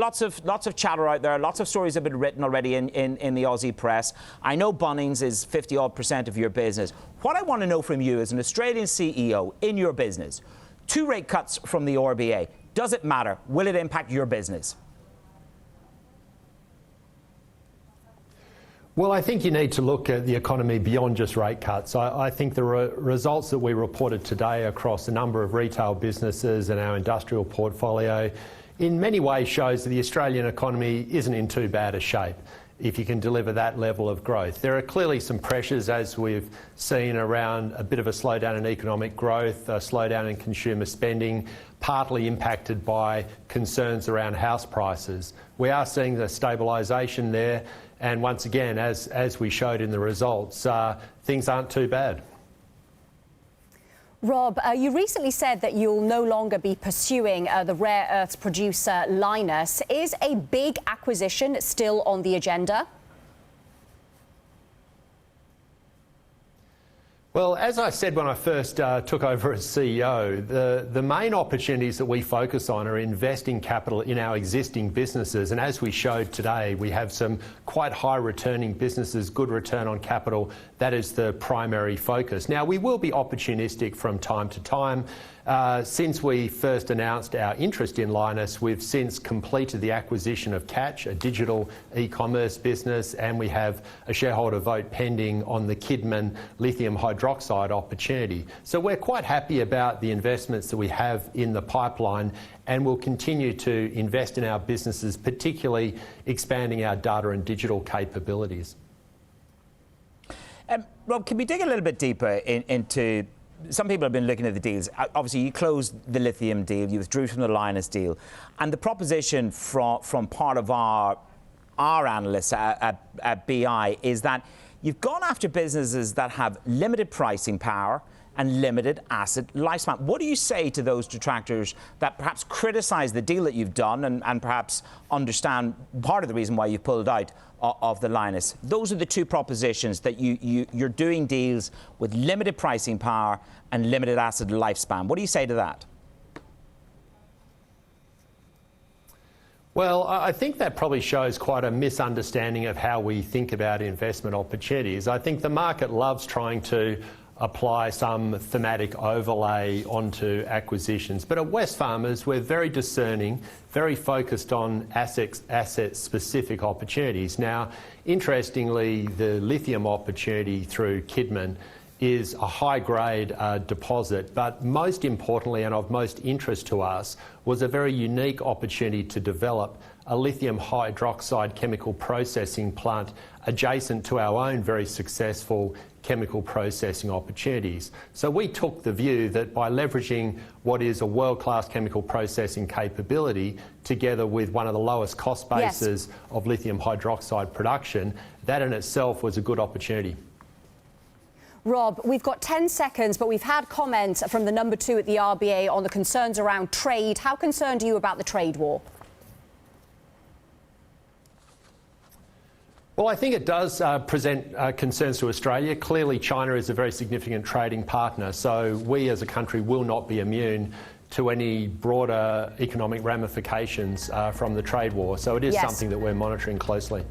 Lots of chatter out there. Lots of stories have been written already in the Aussie press. I know Bunnings is 50-odd% of your business. What I want to know from you as an Australian CEO in your business, 2 rate cuts from the RBA, does it matter? Will it impact your business? Well, I think you need to look at the economy beyond just rate cuts. I think the results that we reported today across a number of retail businesses and our industrial portfolio in many ways shows that the Australian economy isn't in too bad a shape if you can deliver that level of growth. There are clearly some pressures, as we've seen, around a bit of a slowdown in economic growth, a slowdown in consumer spending, partly impacted by concerns around house prices. We are seeing the stabilisation there, and once again, as we showed in the results, things aren't too bad. Rob, you recently said that you'll no longer be pursuing the rare earths producer Lynas. Is a big acquisition still on the agenda? Well, as I said when I first took over as CEO, the main opportunities that we focus on are investing capital in our existing businesses. And as we showed today, we have some quite high returning businesses, good return on capital. That is the primary focus. Now, we will be opportunistic from time to time. Since we first announced our interest in Lynas, we've since completed the acquisition of Catch, a digital e-commerce business, and we have a shareholder vote pending on the Kidman lithium hydroxide opportunity. So we're quite happy about the investments that we have in the pipeline, and we'll continue to invest in our businesses, particularly expanding our data and digital capabilities. Rob, can we dig a little bit deeper into... Some people have been looking at the deals. Obviously, you closed the lithium deal, you withdrew from the Lynas deal, and the proposition from part of our analysts at BI is that you've gone after businesses that have limited pricing power and limited asset lifespan. What do you say to those detractors that perhaps criticise the deal that you've done and perhaps understand part of the reason why you pulled out of the Lynas? Those are the 2 propositions, that you're doing deals with limited pricing power and limited asset lifespan. What do you say to that? Well, I think that probably shows quite a misunderstanding of how we think about investment opportunities. I think the market loves trying to apply some thematic overlay onto acquisitions. But at Wesfarmers, we're very discerning, very focused on asset-specific opportunities. Now, interestingly, the lithium opportunity through Kidman is a high-grade deposit, but most importantly and of most interest to us was a very unique opportunity to develop a lithium hydroxide chemical processing plant adjacent to our own very successful chemical processing opportunities. So we took the view that by leveraging what is a world-class chemical processing capability together with one of the lowest cost bases of lithium hydroxide production, that in itself was a good opportunity. Rob, we've got 10 seconds, but we've had comments from the number 2 at the RBA on the concerns around trade. How concerned are you about the trade war? Well, I think it does present concerns to Australia. Clearly, China is a very significant trading partner, so we as a country will not be immune to any broader economic ramifications from the trade war. So it is something that we're monitoring closely.